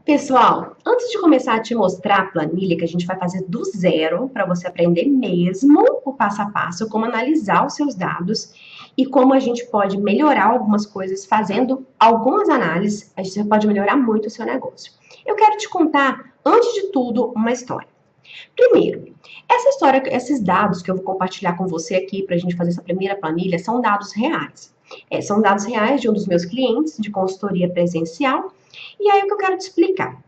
Pessoal, antes de começar a te mostrar a planilha que a gente vai fazer do zero para você aprender mesmo o passo a passo, como analisar os seus dados e como a gente pode melhorar algumas coisas fazendo algumas análises, a gente pode melhorar muito o seu negócio. Eu quero te contar, antes de tudo, uma história. Primeiro, essa história, esses dados que eu vou compartilhar com você aqui para a gente fazer essa primeira planilha são dados reais. São dados reais de um dos meus clientes de consultoria presencial. E aí o que eu quero te explicar?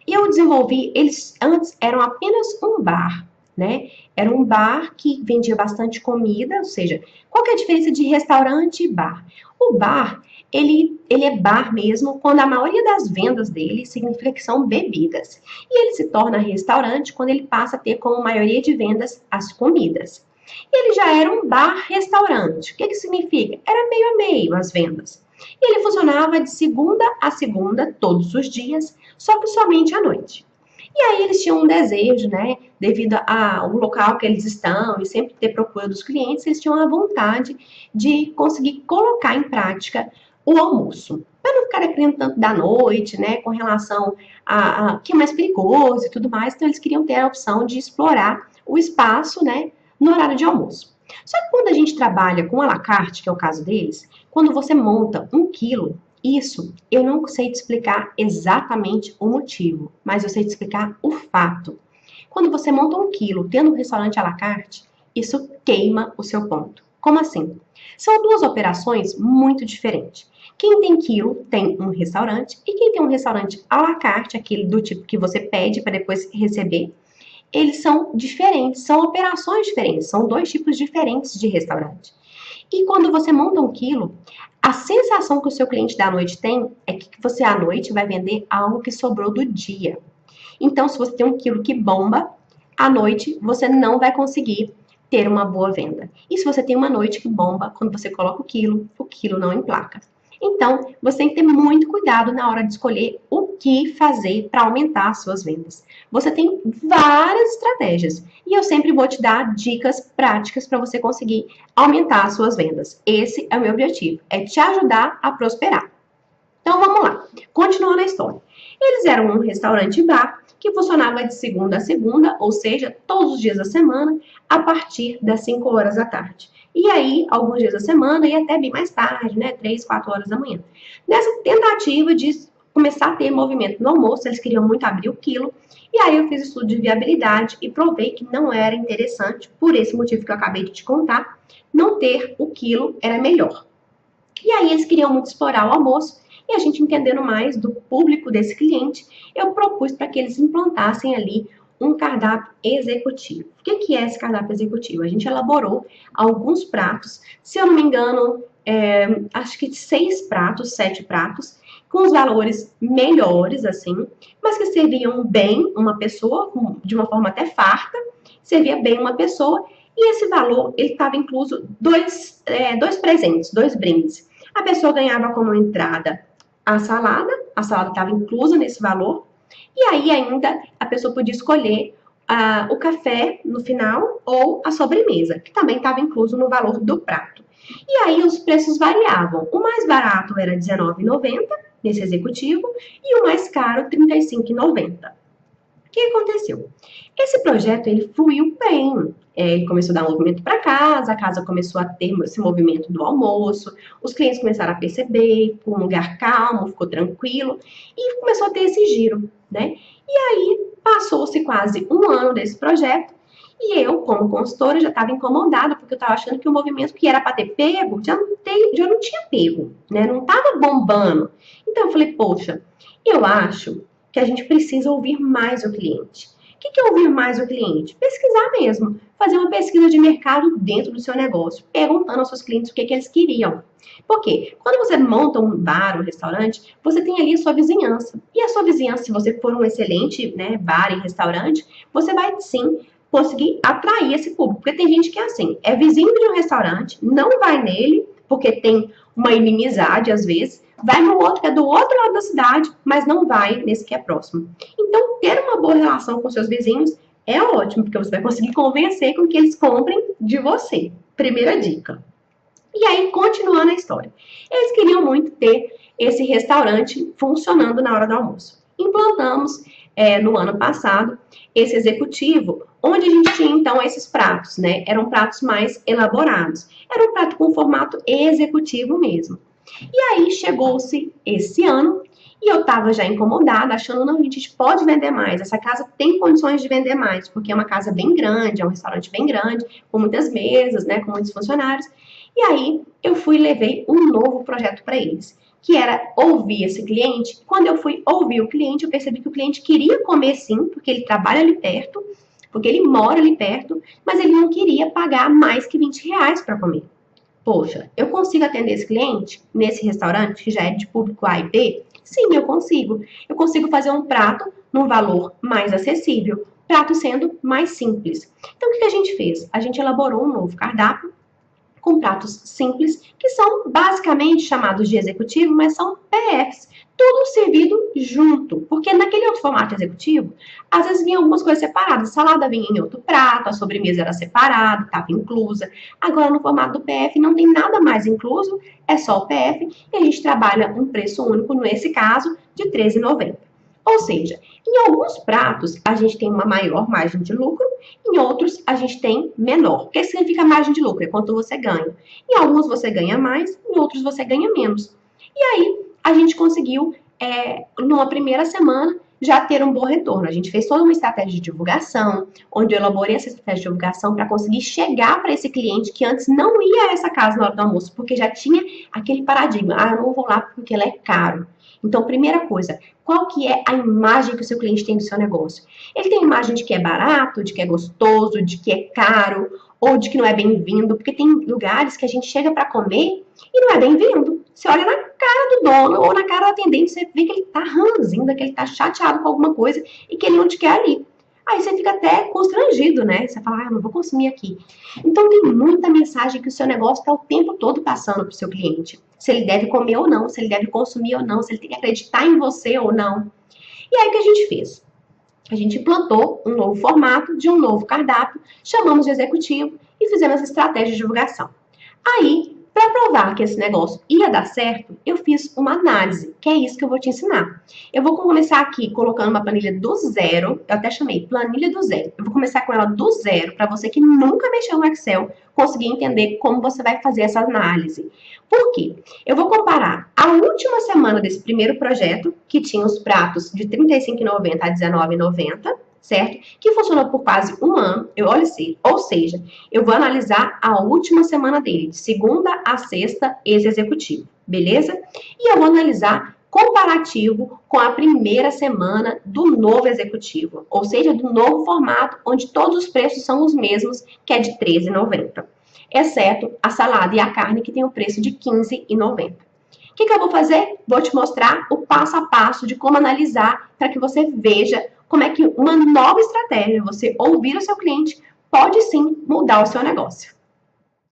Eu desenvolvi, eles antes eram apenas um bar, né? Era um bar que vendia bastante comida, ou seja, qual que é a diferença de restaurante e bar? O bar, ele é bar mesmo quando a maioria das vendas dele significa que são bebidas. E ele se torna restaurante quando ele passa a ter como maioria de vendas as comidas. Ele já era um bar-restaurante. O que significa? Era meio a meio as vendas. E ele funcionava de segunda a segunda, todos os dias, só que somente à noite. E aí eles tinham um desejo, né? Devido ao local que eles estão e sempre ter procura dos clientes, eles tinham a vontade de conseguir colocar em prática o almoço. Para não ficar dependendo tanto da noite, né? Com relação a que é mais perigoso e tudo mais. Então eles queriam ter a opção de explorar o espaço, né? No horário de almoço. Só que quando a gente trabalha com à la carte, que é o caso deles, quando você monta 1 quilo, isso eu não sei te explicar exatamente o motivo, mas eu sei te explicar o fato. Quando você monta 1 quilo tendo um restaurante à la carte, isso queima o seu ponto. Como assim? São duas operações muito diferentes. Quem tem quilo tem um restaurante e quem tem um restaurante à la carte, aquele do tipo que você pede para depois receber, eles são diferentes, são operações diferentes, são dois tipos diferentes de restaurante. E quando você monta 1 quilo, a sensação que o seu cliente da noite tem é que você à noite vai vender algo que sobrou do dia. Então, se você tem 1 quilo que bomba, à noite você não vai conseguir ter uma boa venda. E se você tem uma noite que bomba, quando você coloca o quilo não emplaca. Então, você tem que ter muito cuidado na hora de escolher o que fazer para aumentar as suas vendas. Você tem várias estratégias e eu sempre vou te dar dicas práticas para você conseguir aumentar as suas vendas. Esse é o meu objetivo, é te ajudar a prosperar. Então vamos lá, continuando a história. Eles eram um restaurante-bar que funcionava de segunda a segunda, ou seja, todos os dias da semana, a partir das 5 horas da tarde. E aí, alguns dias da semana e até bem mais tarde, né? 3, 4 horas da manhã. Nessa tentativa de começar a ter movimento no almoço, eles queriam muito abrir o quilo. E aí eu fiz estudo de viabilidade e provei que não era interessante, por esse motivo que eu acabei de te contar, não ter o quilo era melhor. E aí eles queriam muito explorar o almoço e a gente entendendo mais do público desse cliente, eu propus para que eles implantassem ali um cardápio executivo. O que é esse cardápio executivo? A gente elaborou alguns pratos, se eu não me engano, acho que 6 pratos, 7 pratos, com os valores melhores, assim, mas que serviam bem uma pessoa, de uma forma até farta, servia bem uma pessoa, e esse valor, ele estava incluso dois presentes, 2 brindes. A pessoa ganhava como entrada a salada estava inclusa nesse valor, e aí ainda a pessoa podia escolher o café no final ou a sobremesa, que também estava incluso no valor do prato. E aí os preços variavam. O mais barato era R$19,90 nesse executivo e o mais caro R$35,90. O que aconteceu? Esse projeto ele fluiu bem. Ele começou a dar movimento para casa, a casa começou a ter esse movimento do almoço, os clientes começaram a perceber, foi um lugar calmo, ficou tranquilo, e começou a ter esse giro, né? E aí passou-se quase 1 ano desse projeto, e eu, como consultora, já estava incomodada, porque eu estava achando que o movimento que era para ter pego, já não tinha pego, né? Não estava bombando. Então eu falei, poxa, eu acho que a gente precisa ouvir mais o cliente. O que é ouvir mais o cliente? Pesquisar mesmo. Fazer uma pesquisa de mercado dentro do seu negócio, perguntando aos seus clientes o que eles queriam. Por quê? Quando você monta um bar, um restaurante, você tem ali a sua vizinhança. E a sua vizinhança, se você for um excelente, né, bar e restaurante, você vai sim conseguir atrair esse público. Porque tem gente que é assim, é vizinho de um restaurante, não vai nele, porque tem uma inimizade às vezes, vai no outro que é do outro lado da cidade, mas não vai nesse que é próximo. Então, ter uma boa relação com seus vizinhos é ótimo, porque você vai conseguir convencer com que eles comprem de você. Primeira dica. E aí, continuando a história. Eles queriam muito ter esse restaurante funcionando na hora do almoço. Implantamos no ano passado esse executivo, onde a gente tinha então esses pratos, né? Eram pratos mais elaborados. Era um prato com formato executivo mesmo. E aí chegou-se esse ano e eu estava já incomodada, achando, não, gente, a gente pode vender mais. Essa casa tem condições de vender mais, porque é uma casa bem grande, é um restaurante bem grande, com muitas mesas, né, com muitos funcionários. E aí eu fui e levei um novo projeto para eles, que era ouvir esse cliente. Quando eu fui ouvir o cliente, eu percebi que o cliente queria comer sim, porque ele trabalha ali perto, porque ele mora ali perto, mas ele não queria pagar mais que R$ 20 para comer. Poxa, eu consigo atender esse cliente nesse restaurante que já é de público A e B? Sim, eu consigo. Eu consigo fazer um prato num valor mais acessível, prato sendo mais simples. Então, o que a gente fez? A gente elaborou um novo cardápio com pratos simples, que são basicamente chamados de executivo, mas são PFs, tudo servido junto, porque naquele outro formato executivo, às vezes vinha algumas coisas separadas, a salada vinha em outro prato, a sobremesa era separada, estava inclusa. Agora no formato do PF não tem nada mais incluso, é só o PF, e a gente trabalha um preço único, nesse caso, de R$ 13,90. Ou seja, em alguns pratos a gente tem uma maior margem de lucro, em outros a gente tem menor. O que significa margem de lucro? É quanto você ganha. Em alguns você ganha mais, em outros você ganha menos. E aí a gente conseguiu, numa primeira semana, já ter um bom retorno. A gente fez toda uma estratégia de divulgação, onde eu elaborei essa estratégia de divulgação para conseguir chegar para esse cliente que antes não ia a essa casa na hora do almoço, porque já tinha aquele paradigma, eu não vou lá porque ela é caro. Então, primeira coisa, qual que é a imagem que o seu cliente tem do seu negócio? Ele tem a imagem de que é barato, de que é gostoso, de que é caro, ou de que não é bem-vindo, porque tem lugares que a gente chega para comer e não é bem-vindo. Você olha na cara do dono ou na cara do atendente, você vê que ele tá ranzinza, que ele tá chateado com alguma coisa e que ele não te quer ali. Aí você fica até constrangido, né? Você fala, eu não vou consumir aqui. Então tem muita mensagem que o seu negócio está o tempo todo passando para o seu cliente. Se ele deve comer ou não, se ele deve consumir ou não, se ele tem que acreditar em você ou não. E aí o que a gente fez? A gente implantou um novo formato de um novo cardápio, chamamos de executivo e fizemos essa estratégia de divulgação. Aí, para provar que esse negócio ia dar certo, eu fiz uma análise, que é isso que eu vou te ensinar. Eu vou começar aqui colocando uma planilha do zero, eu até chamei planilha do zero. Eu vou começar com ela do zero, para você que nunca mexeu no Excel, conseguir entender como você vai fazer essa análise. Por quê? Eu vou comparar a última semana desse primeiro projeto, que tinha os pratos de R$ 35,90 a R$ 19,90, certo? Que funcionou por quase um ano, ou seja, eu vou analisar a última semana dele, de segunda a sexta, esse executivo, beleza? E eu vou analisar comparativo com a primeira semana do novo executivo, ou seja, do novo formato, onde todos os preços são os mesmos, que é de R$ 13,90, exceto a salada e a carne, que tem o preço de R$ 15,90. O que eu vou fazer? Vou te mostrar o passo a passo de como analisar para que você veja como é que uma nova estratégia, você ouvir o seu cliente, pode sim mudar o seu negócio.